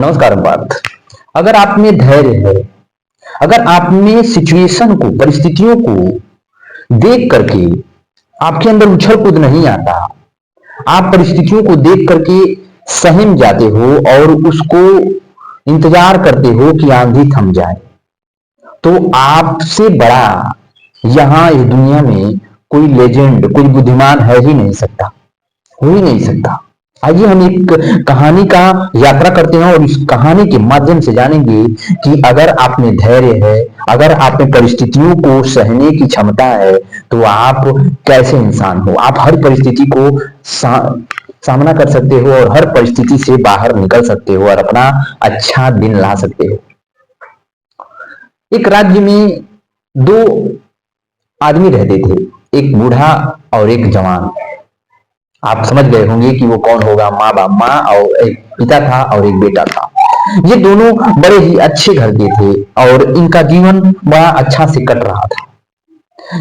नमस्कार पार्थ। अगर आप में धैर्य है, अगर आप में सिचुएशन को, परिस्थितियों को देख करके आपके अंदर उछल कूद नहीं आता, आप परिस्थितियों को देख करके सहम जाते हो और उसको इंतजार करते हो कि आंधी थम जाए, तो आपसे बड़ा यहां इस दुनिया में कोई लेजेंड, कोई बुद्धिमान है ही नहीं सकता, हो ही नहीं सकता। आइए हम एक कहानी का यात्रा करते हैं और इस कहानी के माध्यम से जानेंगे कि अगर आप में धैर्य है, अगर आप में परिस्थितियों को सहने की क्षमता है, तो आप कैसे इंसान हो। आप हर परिस्थिति को सामना कर सकते हो और हर परिस्थिति से बाहर निकल सकते हो और अपना अच्छा दिन ला सकते हो। एक राज्य में दो आदमी रहते थे, एक बूढ़ा और एक जवान। आप समझ गए होंगे कि वो कौन होगा। माँ और एक पिता था और एक बेटा था। ये दोनों बड़े ही अच्छे घर के थे और इनका जीवन बड़ा अच्छा से कट रहा था।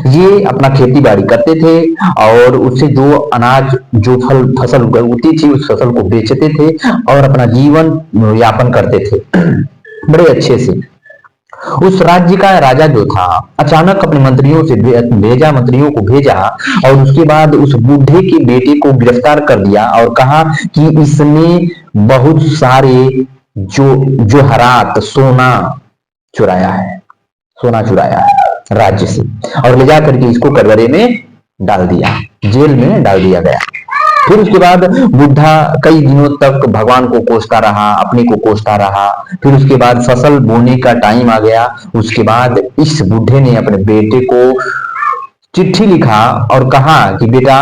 ये अपना खेती बाड़ी करते थे और उससे जो अनाज, जो फसल उगती थी, उस फसल को बेचते थे और अपना जीवन यापन करते थे बड़े अच्छे से। उस राज्य का राजा जो था, अचानक अपने मंत्रियों को भेजा और उसके बाद उस बूढ़े के बेटे को गिरफ्तार कर दिया और कहा कि इसने बहुत सारे जोहरात, सोना चुराया है राज्य से, और ले जा करके इसको कटघरे में डाल दिया, जेल में डाल दिया गया। फिर उसके बाद बुढ़ा कई दिनों तक भगवान को कोसता रहा, अपने को कोसता रहा। फिर उसके बाद फसल बोने का टाइम आ गया। उसके बाद इस बुढ़े ने अपने बेटे को चिट्ठी लिखा और कहा कि बेटा,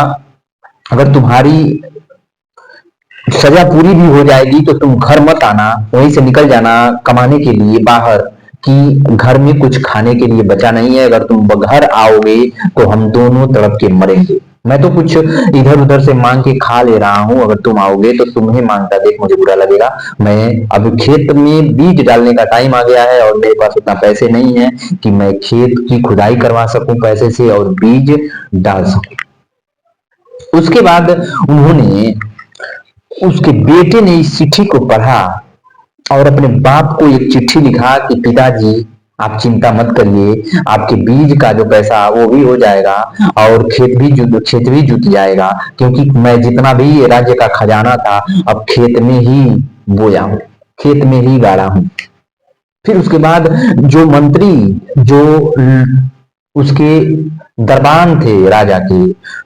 अगर तुम्हारी सजा पूरी भी हो जाएगी तो तुम घर मत आना, वहीं से निकल जाना कमाने के लिए बाहर, कि घर में कुछ खाने के लिए बचा नहीं है। अगर तुम घर आओगे तो हम दोनों तड़प के मरेंगे। मैं तो कुछ इधर उधर से मांग के खा ले रहा हूं, अगर तुम आओगे तो तुम्हें मांगता देख मुझे बुरा लगेगा। मैं अब खेत में बीज डालने का टाइम आ गया है और मेरे पास उतना पैसे नहीं है कि मैं खेत की खुदाई करवा सकूं पैसे से और बीज डाल सकूं। उसके बाद उन्होंने, उसके बेटे ने इस चिट्ठी को पढ़ा और अपने बाप को एक चिट्ठी लिखा कि पिताजी, आप चिंता मत करिए, आपके बीज का जो पैसा वो भी हो जाएगा और खेत भी जुत जाएगा, क्योंकि मैं जितना भी राज्य का खजाना था अब खेत में ही बोया हूं, खेत में ही गाड़ा हूं। फिर उसके बाद जो मंत्री, जो उसके दरबान थे राजा के,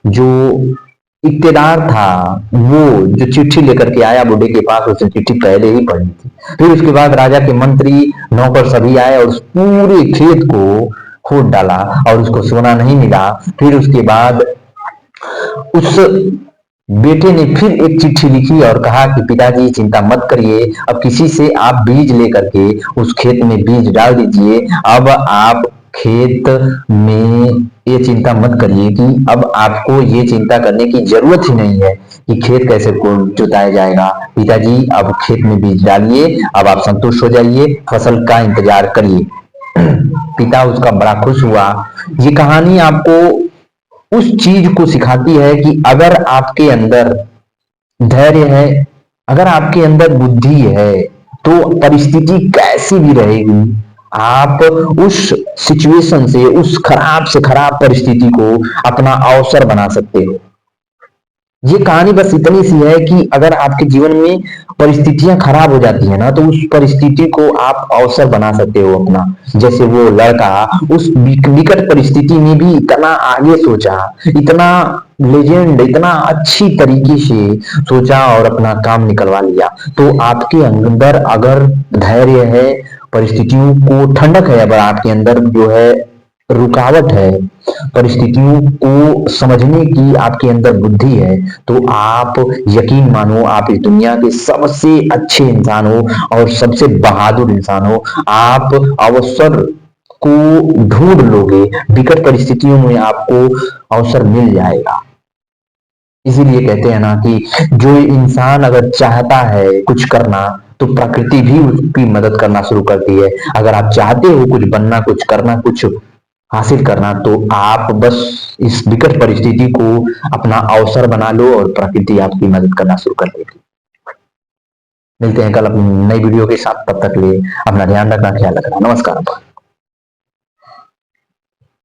जो इक्तेदार था, वो जो चिट्ठी लेकर के आया बुढ़े के पास, उसने चिट्ठी पहले ही पढ़ी थी। फिर उसके बाद राजा के मंत्री, नौकर सभी आए और उस पूरे खेत को खोद डाला और उसको सोना नहीं मिला। फिर उसके बाद उस बेटे ने फिर एक चिट्ठी लिखी और कहा कि पिताजी चिंता मत करिए, अब किसी से आप बीज लेकर के उस खेत में बीज डाल दीजिए। अब आप खेत में ये चिंता मत करिए कि अब आपको ये चिंता करने की जरूरत ही नहीं है कि खेत कैसे जुताया जाएगा। पिताजी अब खेत में बीज डालिए, अब आप संतुष्ट हो जाइए, फसल का इंतजार करिए। पिता उसका बड़ा खुश हुआ। ये कहानी आपको उस चीज को सिखाती है कि अगर आपके अंदर धैर्य है, अगर आपके अंदर बुद्धि है, तो परिस्थिति कैसी भी रहेगी, आप उस सिचुएशन से, उस खराब से खराब परिस्थिति को अपना अवसर बना सकते हो। ये कहानी बस इतनी सी है कि अगर आपके जीवन में परिस्थितियां खराब हो जाती है ना, तो उस परिस्थिति को आप अवसर बना सकते हो अपना। जैसे वो लड़का उस विकट परिस्थिति में भी इतना आगे सोचा, इतना लेजेंड, इतना अच्छी तरीके से सोचा और अपना काम निकलवा लिया। तो आपके अंदर अगर धैर्य है, परिस्थितियों को ठंडक है, अगर आपके अंदर जो है रुकावट है, परिस्थितियों को समझने की आपके अंदर बुद्धि है, तो आप यकीन मानो आप इस दुनिया के सबसे अच्छे इंसान हो और सबसे बहादुर इंसान हो। आप अवसर को ढूंढ लोगे, विकट परिस्थितियों में आपको अवसर मिल जाएगा। इसीलिए कहते हैं ना कि जो इंसान अगर चाहता है कुछ करना, तो प्रकृति भी उसकी मदद करना शुरू करती है। अगर आप चाहते हो कुछ बनना, कुछ करना, कुछ हासिल करना, तो आप बस इस विकट परिस्थिति को अपना अवसर बना लो और प्रकृति आपकी मदद करना शुरू कर देगी। मिलते हैं कल अपनी नई वीडियो के साथ, तब तक लिए अपना ध्यान रखना, ख्याल रखना। नमस्कार।